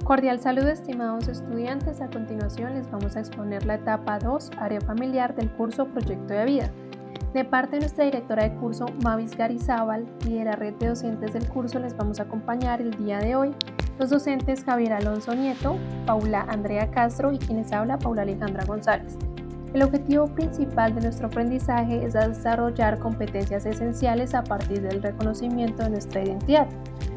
Cordial saludo, estimados estudiantes. A continuación les vamos a exponer la etapa 2, área familiar del curso Proyecto de Vida. De parte de nuestra directora de curso, Mavis Garizábal, y de la red de docentes del curso les vamos a acompañar el día de hoy los docentes Javier Alonso Nieto, Paula Andrea Castro y quienes habla Paula Alejandra González. El objetivo principal de nuestro aprendizaje es desarrollar competencias esenciales a partir del reconocimiento de nuestra identidad.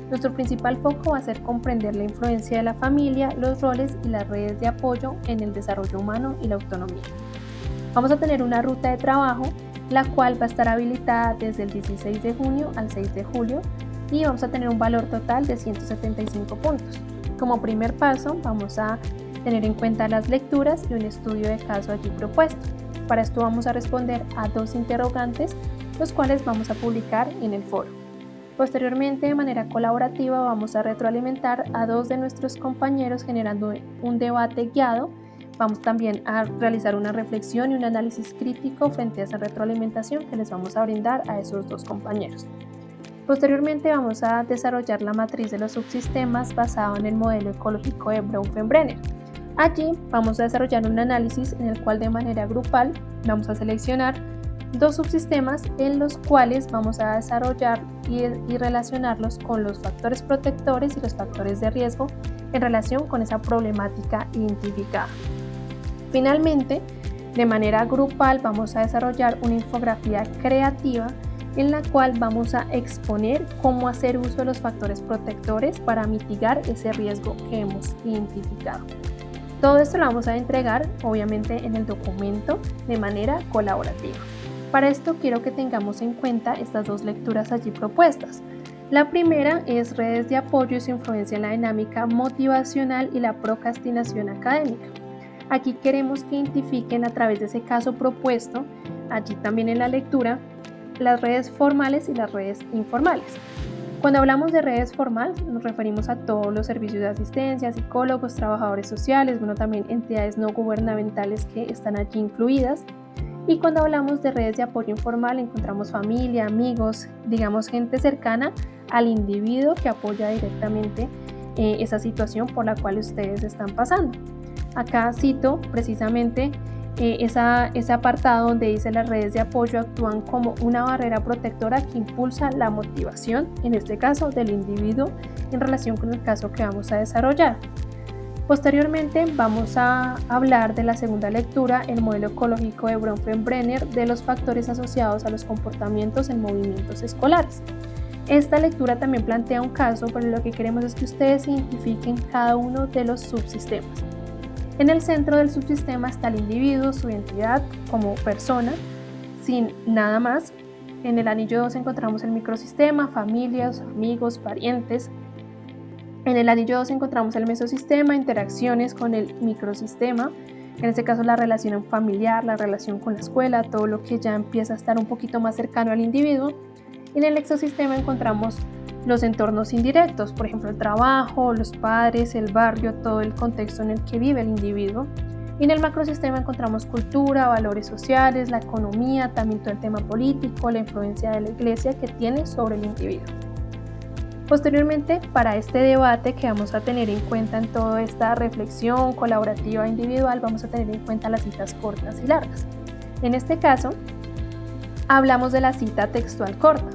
Nuestro principal foco va a ser comprender la influencia de la familia, los roles y las redes de apoyo en el desarrollo humano y la autonomía. Vamos a tener una ruta de trabajo, la cual va a estar habilitada desde el 16 de junio al 6 de julio y vamos a tener un valor total de 175 puntos. Como primer paso, vamos a tener en cuenta las lecturas y un estudio de caso allí propuesto. Para esto vamos a responder a 2 interrogantes, los cuales vamos a publicar en el foro. Posteriormente, de manera colaborativa, vamos a retroalimentar a 2 de nuestros compañeros generando un debate guiado. Vamos también a realizar una reflexión y un análisis crítico frente a esa retroalimentación que les vamos a brindar a esos 2 compañeros. Posteriormente, vamos a desarrollar la matriz de los subsistemas basado en el modelo ecológico de Bronfenbrenner. Allí vamos a desarrollar un análisis en el cual de manera grupal vamos a seleccionar 2 subsistemas en los cuales vamos a desarrollar y relacionarlos con los factores protectores y los factores de riesgo en relación con esa problemática identificada. Finalmente, de manera grupal vamos a desarrollar una infografía creativa en la cual vamos a exponer cómo hacer uso de los factores protectores para mitigar ese riesgo que hemos identificado. Todo esto lo vamos a entregar obviamente en el documento de manera colaborativa. Para esto quiero que tengamos en cuenta estas 2 lecturas allí propuestas. La primera es redes de apoyo y su influencia en la dinámica motivacional y la procrastinación académica. Aquí queremos que identifiquen a través de ese caso propuesto, allí también en la lectura, las redes formales y las redes informales. Cuando hablamos de redes formales nos referimos a todos los servicios de asistencia, psicólogos, trabajadores sociales, también entidades no gubernamentales que están allí incluidas. Y cuando hablamos de redes de apoyo informal encontramos familia, amigos, digamos gente cercana al individuo que apoya directamente esa situación por la cual ustedes están pasando. Acá cito precisamente ese apartado donde dice: las redes de apoyo actúan como una barrera protectora que impulsa la motivación, en este caso del individuo, en relación con el caso que vamos a desarrollar. Posteriormente vamos a hablar de la segunda lectura, el modelo ecológico de Bronfenbrenner, de los factores asociados a los comportamientos en movimientos escolares. Esta lectura también plantea un caso, pero lo que queremos es que ustedes identifiquen cada uno de los subsistemas. En el centro del subsistema está el individuo, su identidad como persona, sin nada más. En el anillo 2 encontramos el microsistema, familias, amigos, parientes. En el anillo 2 encontramos el mesosistema, interacciones con el microsistema, en este caso la relación familiar, la relación con la escuela, todo lo que ya empieza a estar un poquito más cercano al individuo. Y en el exosistema encontramos los entornos indirectos, por ejemplo el trabajo, los padres, el barrio, todo el contexto en el que vive el individuo. Y en el macrosistema encontramos cultura, valores sociales, la economía, también todo el tema político, la influencia de la iglesia que tiene sobre el individuo. Posteriormente, para este debate que vamos a tener en cuenta en toda esta reflexión colaborativa individual, vamos a tener en cuenta las citas cortas y largas. En este caso, hablamos de la cita textual corta.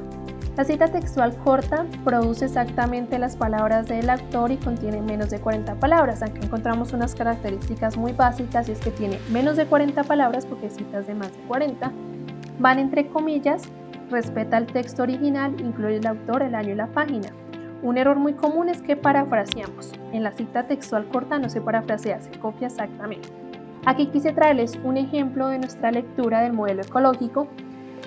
La cita textual corta produce exactamente las palabras del autor y contiene menos de 40 palabras. Aquí encontramos unas características muy básicas y es que tiene menos de 40 palabras porque citas de más de 40. Van entre comillas, respeta el texto original, incluye el autor, el año y la página. Un error muy común es que parafraseamos. En la cita textual corta no se parafrasea, se copia exactamente. Aquí quise traerles un ejemplo de nuestra lectura del modelo ecológico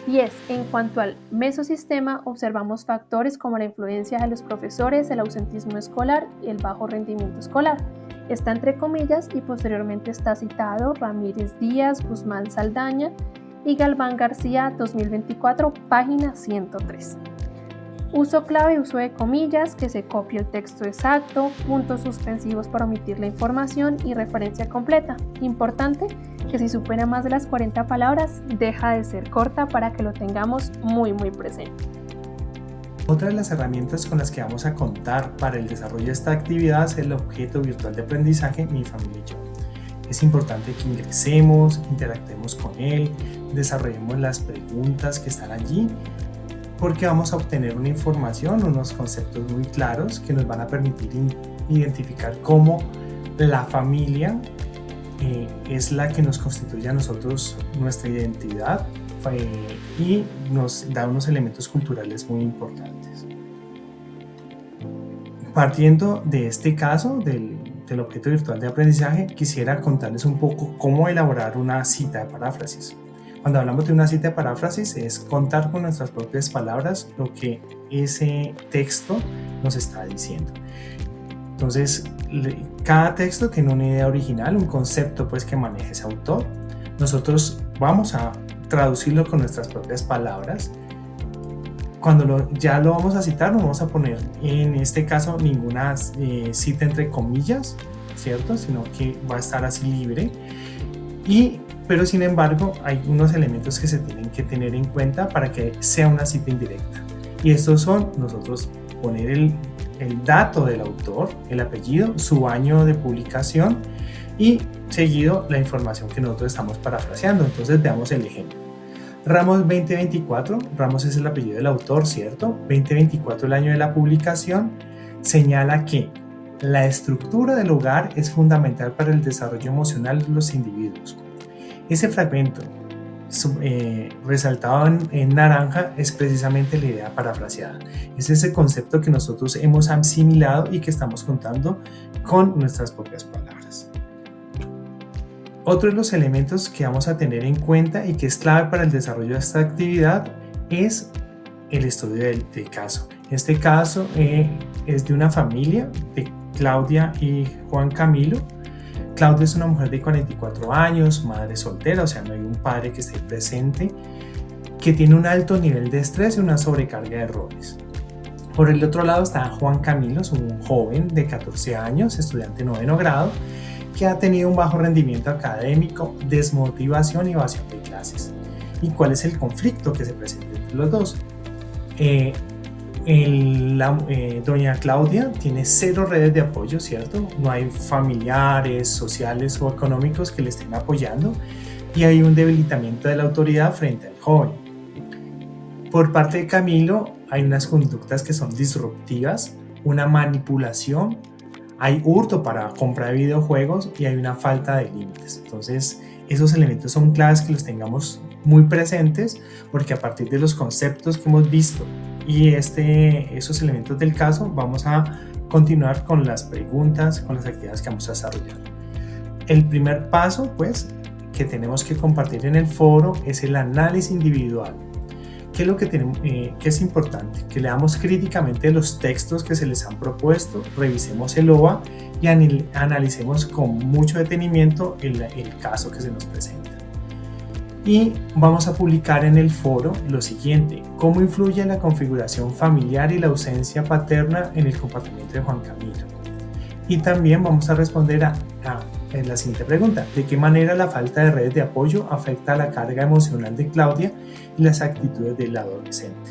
y es: en cuanto al mesosistema observamos factores como la influencia de los profesores, el ausentismo escolar y el bajo rendimiento escolar. Está entre comillas y posteriormente está citado Ramírez Díaz, Guzmán Saldaña y Galván García 2024, página 103. Uso clave y uso de comillas, que se copie el texto exacto, puntos suspensivos para omitir la información y referencia completa. Importante que si supera más de las 40 palabras, deja de ser corta para que lo tengamos muy presente. Otra de las herramientas con las que vamos a contar para el desarrollo de esta actividad es el objeto virtual de aprendizaje Mi Familia y Yo. Es importante que ingresemos, interactuemos con él, desarrollemos las preguntas que están allí, porque vamos a obtener una información, unos conceptos muy claros que nos van a permitir identificar cómo la familia es la que nos constituye a nosotros nuestra identidad y nos da unos elementos culturales muy importantes. Partiendo de este caso del objeto virtual de aprendizaje, quisiera contarles un poco cómo elaborar una cita de paráfrasis. Cuando hablamos de una cita de paráfrasis es contar con nuestras propias palabras lo que ese texto nos está diciendo. Entonces, cada texto tiene una idea original, un concepto pues que maneja ese autor. Nosotros vamos a traducirlo con nuestras propias palabras. Cuando ya lo vamos a citar, no vamos a poner en este caso ninguna cita entre comillas, ¿cierto? Sino que va a estar así libre. Pero sin embargo, hay unos elementos que se tienen que tener en cuenta para que sea una cita indirecta. Y estos son nosotros poner el dato del autor, el apellido, su año de publicación y seguido la información que nosotros estamos parafraseando. Entonces veamos el ejemplo. Ramos 2024, Ramos es el apellido del autor, ¿cierto? 2024, el año de la publicación, señala que la estructura del hogar es fundamental para el desarrollo emocional de los individuos. Ese fragmento resaltado en naranja es precisamente la idea parafraseada. Es ese concepto que nosotros hemos asimilado y que estamos contando con nuestras propias palabras. Otro de los elementos que vamos a tener en cuenta y que es clave para el desarrollo de esta actividad es el estudio del caso. Este caso es de una familia de Claudia y Juan Camilo. Claudia es una mujer de 44 años, madre soltera, o sea, no hay un padre que esté presente, que tiene un alto nivel de estrés y una sobrecarga de roles. Por el otro lado está Juan Camilo, es un joven de 14 años, estudiante de 9º grado, que ha tenido un bajo rendimiento académico, desmotivación y evasión de clases. ¿Y cuál es el conflicto que se presenta entre los dos? Doña Claudia tiene 0 redes de apoyo, ¿cierto? No hay familiares, sociales o económicos que le estén apoyando y hay un debilitamiento de la autoridad frente al joven. Por parte de Camilo hay unas conductas que son disruptivas, una manipulación, hay hurto para compra de videojuegos y hay una falta de límites. Entonces, esos elementos son claves que los tengamos muy presentes porque a partir de los conceptos que hemos visto y esos elementos del caso vamos a continuar con las preguntas, con las actividades que vamos a desarrollar. El primer paso pues que tenemos que compartir en el foro es el análisis individual. ¿Qué es lo que es importante? Que leamos críticamente los textos que se les han propuesto, revisemos el OVA y analicemos con mucho detenimiento el caso que se nos presenta. Y vamos a publicar en el foro lo siguiente: ¿cómo influye la configuración familiar y la ausencia paterna en el comportamiento de Juan Camilo? Y también vamos a responder a la siguiente pregunta: ¿de qué manera la falta de redes de apoyo afecta la carga emocional de Claudia y las actitudes del adolescente?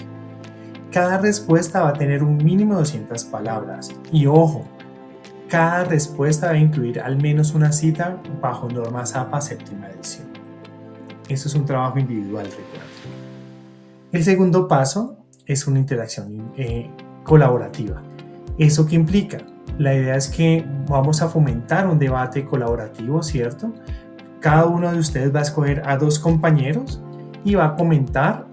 Cada respuesta va a tener un mínimo de 200 palabras. Y ojo, cada respuesta va a incluir al menos una cita bajo norma ZAPA 7ª edición. Esto es un trabajo individual, recuerden. El segundo paso es una interacción colaborativa. ¿Eso qué implica? La idea es que vamos a fomentar un debate colaborativo, ¿cierto? Cada uno de ustedes va a escoger a 2 compañeros y va a comentar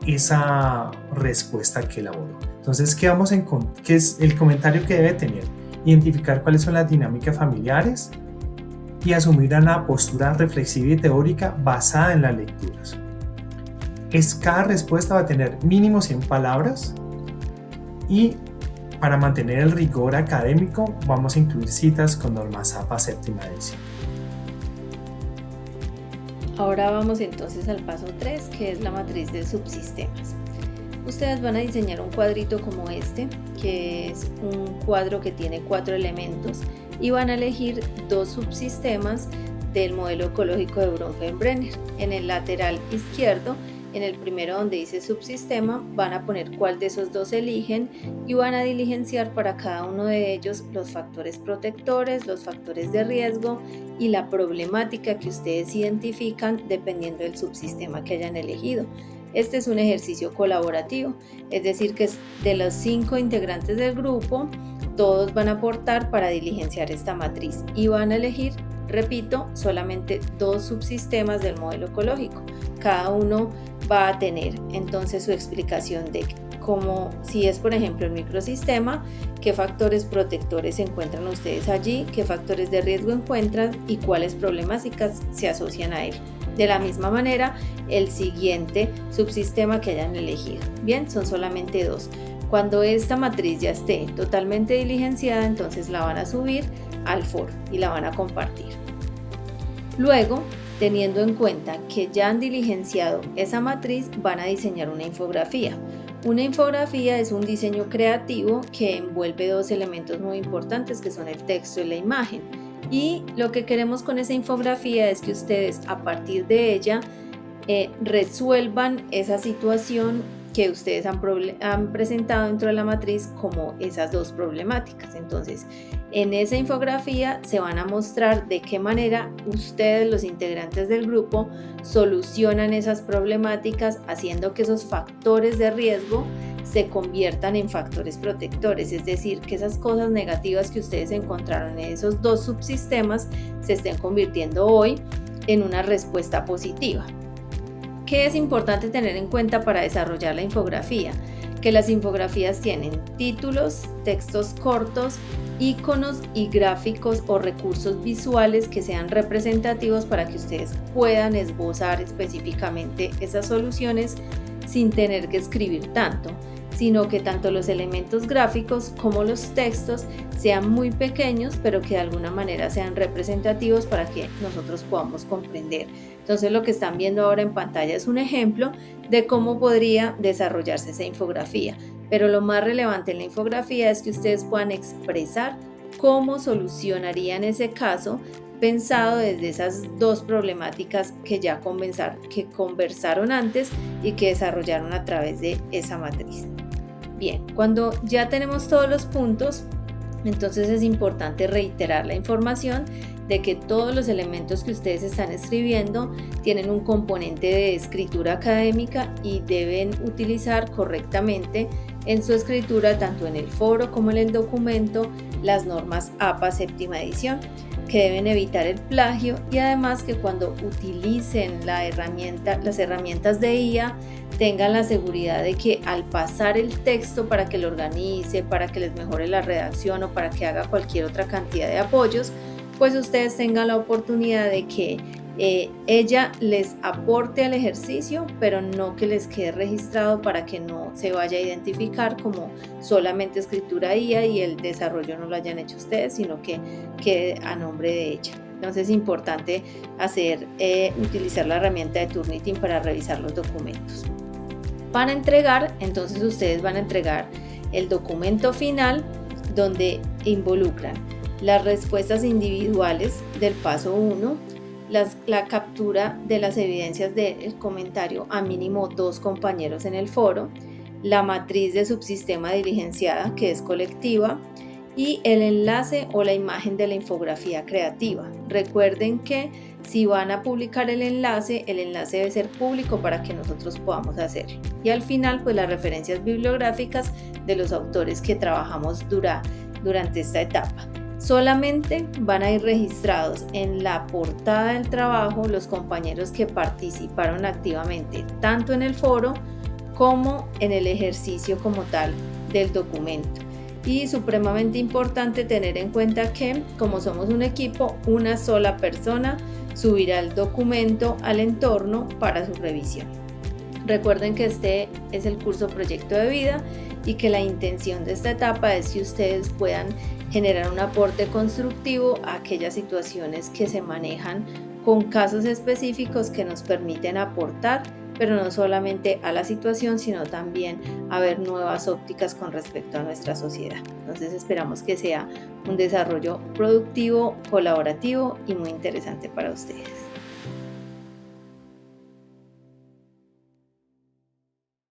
esa respuesta que elaboró. Entonces, ¿qué es el comentario que debe tener? Identificar cuáles son las dinámicas familiares y asumir una postura reflexiva y teórica basada en las lecturas. Cada respuesta va a tener mínimo 100 palabras y para mantener el rigor académico vamos a incluir citas con norma ZAPA 7ª edición. Ahora vamos entonces al paso 3, que es la matriz de subsistemas. Ustedes van a diseñar un cuadrito como este, que es un cuadro que tiene 4 elementos, y van a elegir 2 subsistemas del modelo ecológico de Bronfenbrenner. En el lateral izquierdo en el primero donde dice subsistema, van a poner cuál de esos dos eligen y van a diligenciar para cada uno de ellos los factores protectores, los factores de riesgo y la problemática que ustedes identifican dependiendo del subsistema que hayan elegido. Este es un ejercicio colaborativo, es decir, que de los 5 integrantes del grupo, todos van a aportar para diligenciar esta matriz y van a elegir, repito, solamente 2 subsistemas del modelo ecológico. Cada uno va a tener entonces su explicación de cómo, si es por ejemplo el microsistema, qué factores protectores encuentran ustedes allí, qué factores de riesgo encuentran y cuáles problemáticas se asocian a él. De la misma manera, el siguiente subsistema que hayan elegido. Bien, son solamente 2. Cuando esta matriz ya esté totalmente diligenciada, entonces la van a subir al foro y la van a compartir. Luego, teniendo en cuenta que ya han diligenciado esa matriz, van a diseñar una infografía. Una infografía es un diseño creativo que envuelve 2 elementos muy importantes que son el texto y la imagen. Y lo que queremos con esa infografía es que ustedes a partir de ella resuelvan esa situación que ustedes han presentado dentro de la matriz como esas 2 problemáticas. Entonces, en esa infografía se van a mostrar de qué manera ustedes, los integrantes del grupo, solucionan esas problemáticas haciendo que esos factores de riesgo se conviertan en factores protectores, es decir, que esas cosas negativas que ustedes encontraron en esos 2 subsistemas se estén convirtiendo hoy en una respuesta positiva. ¿Qué es importante tener en cuenta para desarrollar la infografía? Que las infografías tienen títulos, textos cortos, iconos y gráficos o recursos visuales que sean representativos para que ustedes puedan esbozar específicamente esas soluciones sin tener que escribir tanto, sino que tanto los elementos gráficos como los textos sean muy pequeños, pero que de alguna manera sean representativos para que nosotros podamos comprender. Entonces lo que están viendo ahora en pantalla es un ejemplo de cómo podría desarrollarse esa infografía, pero lo más relevante en la infografía es que ustedes puedan expresar cómo solucionarían ese caso pensado desde esas 2 problemáticas que ya conversaron antes y que desarrollaron a través de esa matriz. Bien, cuando ya tenemos todos los puntos, entonces es importante reiterar la información de que todos los elementos que ustedes están escribiendo tienen un componente de escritura académica y deben utilizar correctamente en su escritura, tanto en el foro como en el documento, las normas APA séptima edición, que deben evitar el plagio y además que cuando utilicen las herramientas de IA tengan la seguridad de que al pasar el texto para que lo organice, para que les mejore la redacción o para que haga cualquier otra cantidad de apoyos, pues ustedes tengan la oportunidad de que ella les aporte al ejercicio, pero no que les quede registrado para que no se vaya a identificar como solamente escritura IA y el desarrollo no lo hayan hecho ustedes, sino que quede a nombre de ella. Entonces es importante utilizar la herramienta de Turnitin para revisar los documentos. Para entregar, entonces ustedes van a entregar el documento final donde involucran las respuestas individuales del paso 1, la captura de las evidencias del comentario a mínimo 2 compañeros en el foro, la matriz de subsistema diligenciada que es colectiva y el enlace o la imagen de la infografía creativa. Recuerden que si van a publicar el enlace debe ser público para que nosotros podamos hacerlo. Y al final, pues las referencias bibliográficas de los autores que trabajamos durante esta etapa. Solamente van a ir registrados en la portada del trabajo los compañeros que participaron activamente, tanto en el foro como en el ejercicio como tal del documento. Y supremamente importante tener en cuenta que, como somos un equipo, una sola persona subirá el documento al entorno para su revisión. Recuerden que este es el curso Proyecto de Vida y que la intención de esta etapa es que ustedes puedan generar un aporte constructivo a aquellas situaciones que se manejan con casos específicos que nos permiten aportar, pero no solamente a la situación, sino también a ver nuevas ópticas con respecto a nuestra sociedad. Entonces esperamos que sea un desarrollo productivo, colaborativo y muy interesante para ustedes.